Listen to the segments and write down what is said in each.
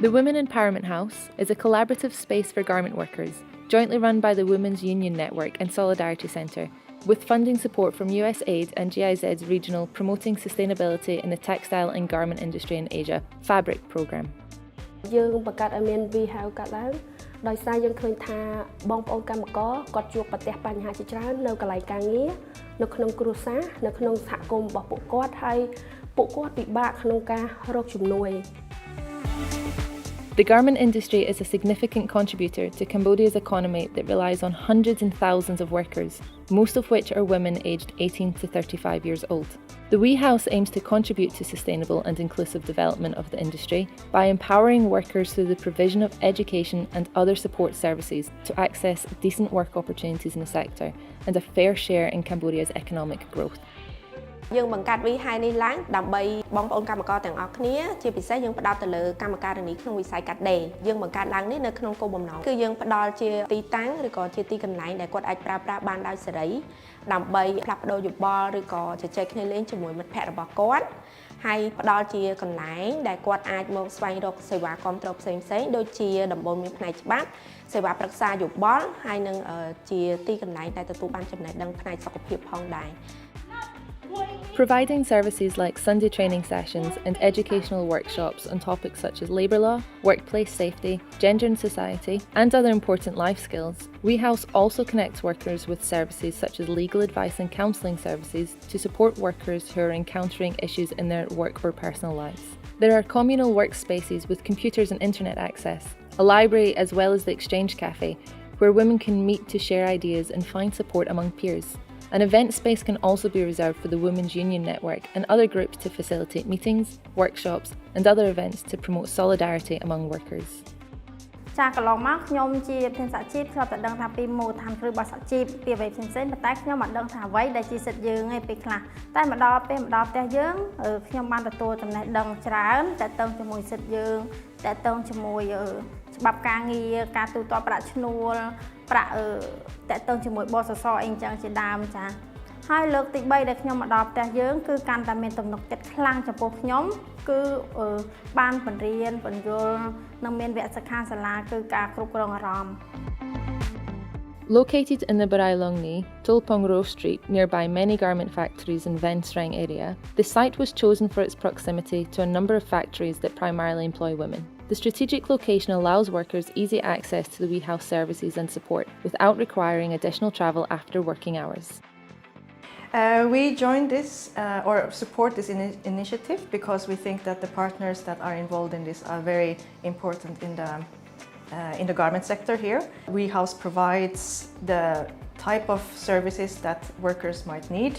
The Women Empowerment House is a collaborative space for garment workers, jointly run by the Women's Union Network and Solidarity Centre, with funding support from USAID and GIZ's regional Promoting Sustainability in the Textile and Garment Industry in Asia Fabric programme. យើងបង្កើតឲ្យមាន wehouse កើតឡើងដោយសារយើងឃើញថាបងប្អូនកម្មករគាត់ជួបប្រទះបញ្ហាជាច្រើននៅកន្លែងការងារនៅក្នុងគ្រួសារនៅក្នុងសហគមន៍របស់ពួកគាត់ហើយពួកគាត់ពិបាកក្នុងការរកជំនួយ The garment industry is a significant contributor to Cambodia's economy that relies on hundreds and thousands of workers, most of which are women aged 18 to 35 years old. The wehouse aims to contribute to sustainable and inclusive development of the industry by empowering workers through the provision of education and other support services to access decent work opportunities in the sector and a fair share in Cambodia's economic growth. យើងបង្កើត wehouse នេះឡើងដើម្បីបងប្អូនកម្មករទាំងអស់គ្នាជាពិសេសយើងផ្ដោតទៅលើកម្មការនីក្នុងវិស័យកាត់ដេរយើងបង្កើតឡើងនេះនៅក្នុងគោលបំណងគឺយើងផ្ដល់ជាទីតាំងឬក៏ជាទីកន្លែងដែលគាត់អាចប្រើប្រាស់បានដោយសេរីដើម្បីផ្លាស់ប្ដូរយោបល់ឬក៏ជជែកគ្នាលេងជាមួយមិត្តភ័ក្តិរបស់គាត់ហើយផ្ដល់ជាកន្លែងដែលគាត់អាចមកស្វែងរកសេវាគ្រប់គ្រងផ្សេងៗដូចជាដំបូន្មានផ្នែកច្បាប់សេវាប្រឹក្សាយោបល់ហើយនឹងជាទីកន្លែងដែលទទួលបានចំណេះដឹងផ្នែកសុខភាពផងដែរ Providing services like Sunday training sessions and educational workshops on topics such as labour law, workplace safety, gender and society, and other important life skills, wehouse also connects workers with services such as legal advice and counselling services to support workers who are encountering issues in their work or personal lives. There are communal workspaces with computers and internet access, a library as well as the Exchange Café, where women can meet to share ideas and find support among peers. An event space can also be reserved for the Women's Union Network and other groups to facilitate meetings, workshops and other events to promote solidarity among workers. ចាកន្លងមកខ្ញុំជាប្រធានសហជីពធ្លាប់តែដឹងថាពីមូលដ្ឋានគ្រឹះរបស់សហជីពពីអ្វីផ្សេងៗប៉ុន្តែខ្ញុំមិនដឹងថាអ្វីដែលជាសិទ្ធិយើងឯពេលខ្លះតែមកដល់ពេលមកដល់ផ្ទះយើងខ្ញុំបានទទួលចំណេះដឹងច្រើនតែតឹងជាមួយសិទ្ធិយើងតែតឹងជាមួយច្បាប់ការងារការទូទាត់ប្រាក់ឈ្នួលប្រាក់តែតឹងជាមួយបសសអីចឹងជាដើមចាហើយលើកទី3ដែលខ្ញុំមកដល់ផ្ទះយើងគឺកាន់តែមានទំនុកចិត្តខ្លាំងចំពោះខ្ញុំគឺបានបង្រៀនបញ្យលនិងមានវគ្គសិក្ខាសាលាគឺការគ្រប់គ្រងអារម្មណ៍ Located in the Barailongni, Tulpongro Street, nearby many garment factories in Ven Sreng area, the site was chosen for its proximity to a number of factories that primarily employ women. The strategic location allows workers easy access to the wehouse services and support without requiring additional travel after working hours. We joined this or support this initiative because we think that the partners that are involved in this are very important in the garment sector here. wehouse provides the type of services that workers might need.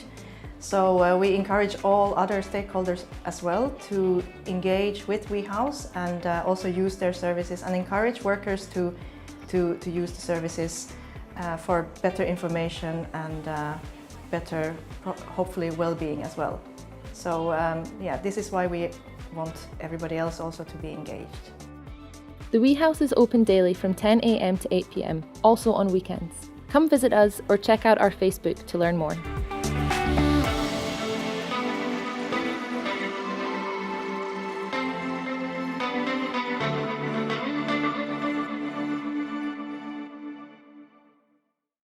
So we encourage all other stakeholders as well to engage with wehouse and also use their services and encourage workers to use the services for better information and better, hopefully, well-being as well. So yeah, this is why we want everybody else also to be engaged. The wehouse is open daily from 10 a.m. to 8 p.m, also on weekends. Come visit us or check out our Facebook to learn more.